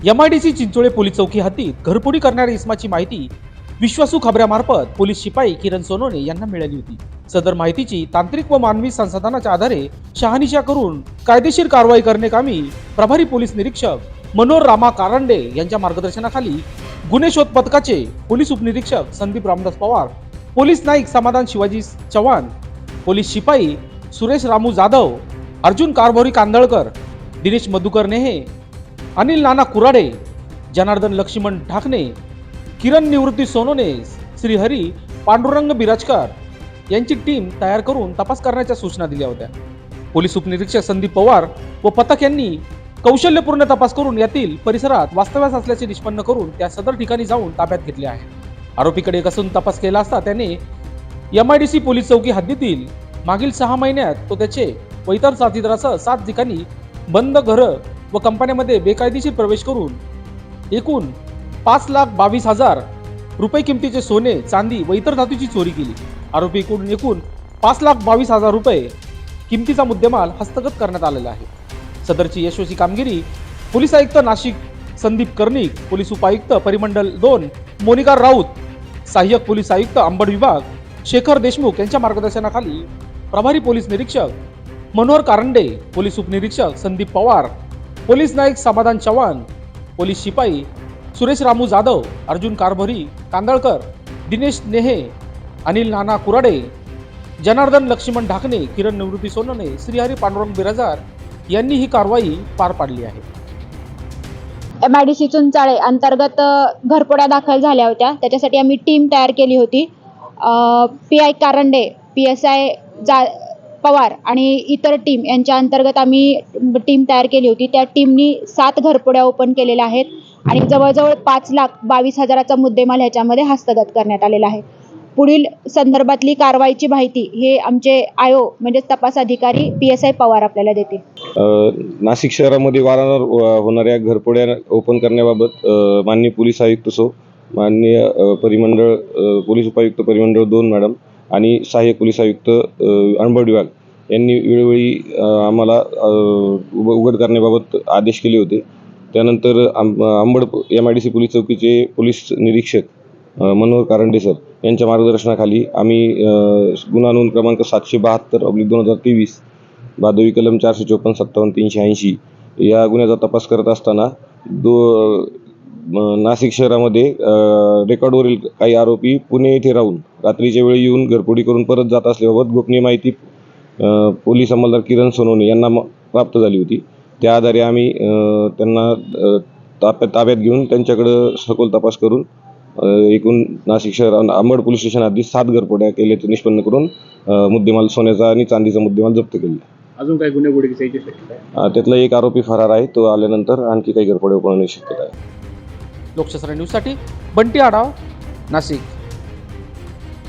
MIDC Chinchole police चौकी हद्दीत घरफोडी करणाऱ्या इसमाची माहिती विश्वासू खबऱ्यामार्फत पोलीस शिपाई किरण सोनवणे यांना मिळाली होती। सदर माहितीची तांत्रिक व मानवी संसाधनाच्या आधारे शहानिशा करून कायदेशीर कारवाई करण्याकामी प्रभारी पोलीस निरीक्षक मनोहर रामा कारंडे यांच्या मार्गदर्शनाखाली गुन्हे शोध पथकाचे पोलीस उपनिरीक्षक संदीप रामदास पवार, पोलीस नाईक समाधान शिवाजी चव्हाण, पोलीस शिपाई सुरेश रामू जाधव, अर्जुन कारभोरी कांदळकर, दिनेश मधुकर नेहे, अनिल नाना कुराडे, जनार्दन लक्ष्मण ढाकणे, किरण निवृत्ती सोनवणे, श्रीहरी पांडुरंग बिराजकर यांची टीम तयार करून तपास करण्याच्या सूचना दिल्या होत्या। पोलीस उपनिरीक्षक संदीप पवार व पथक यांनी कौशल्यपूर्ण तपास करून यातील परिसरात वास्तव्यास असल्याचे निष्पन्न करून त्या सदर ठिकाणी जाऊन ताब्यात घेतले आहे। आरोपीकडे कसून तपास केला असता त्याने MIDC पोलीस चौकी हद्दीतील मागील 6 महिन्यात तो त्याचे व इतर साथीदारासह 7 ठिकाणी बंद घरं व कंपन्यांमध्ये बेकायदेशीर प्रवेश करून एकूण 5,22,000 रुपये किमतीचे सोने, चांदी व इतर धातूची चोरी केली। आरोपीकडून एकूण 5,22,000 रुपये किमतीचा मुद्देमाल हस्तगत करण्यात आलेला आहे। सदरची यशस्वी कामगिरी पोलीस आयुक्त नाशिक संदीप कर्णिक, पोलीस उपायुक्त परिमंडल 2 मोनिका राऊत, सहाय्यक पोलीस आयुक्त अंबड विभाग शेखर देशमुख यांच्या मार्गदर्शनाखाली प्रभारी पोलीस निरीक्षक मनोहर कारंडे, पोलीस उपनिरीक्षक संदीप पवार, पोलीस नाईक समाधान चव्हाण, पोलीस शिपाई सुरेश रामू जाधव, अर्जुन कारभोरी कांदळकर, दिनेश नेहे, अनिल नाना कुराडे, जनार्दन लक्ष्मण ढाकणे, किरण निवृत्ती सोनवणे, श्रीहरी पांडुरंग बिराजदार यांनी ही कारवाई पार पाडली आहे। MIDC चिंचोळे अंतर्गत घरफोड्या दाखल झाल्या होत्या, त्याच्यासाठी आम्ही टीम तयार केली होती। PI कारंडे, PSI पवार आणि इतर टीम यांच्या अंतर्गत आम्ही टीम तयार केली होती। त्या टीमनी 7 घरफोड्या ओपन केलेल्या आहेत आणि जवळजवळ 5,22,000चा मुद्देमाल ह्याच्यामध्ये हस्तगत करण्यात आलेला आहे। पुढील संदर्भातली कारवाईची माहिती हे आमचे IO म्हणजे तपास अधिकारी PSI पवार आपल्याला देतील। नाशिक शहरामध्ये वारंवार होणाऱ्या घरफोड्या ओपन करण्याबाबत माननीय पोलीस आयुक्त माननीय परिमंडळ पोलीस उपायुक्त परिमंडळ 2 मॅडम आणि सहाय्यक पोलीस आयुक्त अंबड विभाग यांनी वेळोवेळी आम्हाला उघड करण्याबाबत आदेश केले होते। त्यानंतर अंबड MIDC पोलीस चौकीचे पोलीस निरीक्षक मनोहर कारंडे सर यांच्या मार्गदर्शनाखाली आम्ही गुन्हा नोंद क्रमांक 772/2023 भादवी कलम 454-57-380 या गुन्ह्याचा तपास करत असताना नाशिक शहरामध्ये रेकॉर्डवरील काही आरोपी पुणे येथे राहून रात्रीच्या वेळी येऊन घरफोडी करून परत जात असल्याबाबत गोपनीय माहिती पोलीस अंमलदार किरण सोनवणे यांना प्राप्त झाली होती। त्या आधारे आम्ही त्यांना ताब्यात घेऊन त्यांच्याकडे सखोल तपास करून एकूण नाशिक शहर अंबड पोलीस स्टेशन आधी 7 घरफोड्या केल्याचे निष्पन्न करून मुद्देमाल सोन्याचा आणि चांदीचा मुद्देमाल जप्त केला। अजून काही गुन्हे घडण्याची शक्यता आहे? त्यातला एक आरोपी फरार आहे, तो आल्यानंतर आणखी काही घरफोड्या होण्याची शक्यता आहे। लोकशास्त्र न्यूजसाठी बंटी आढाव, नाशिक।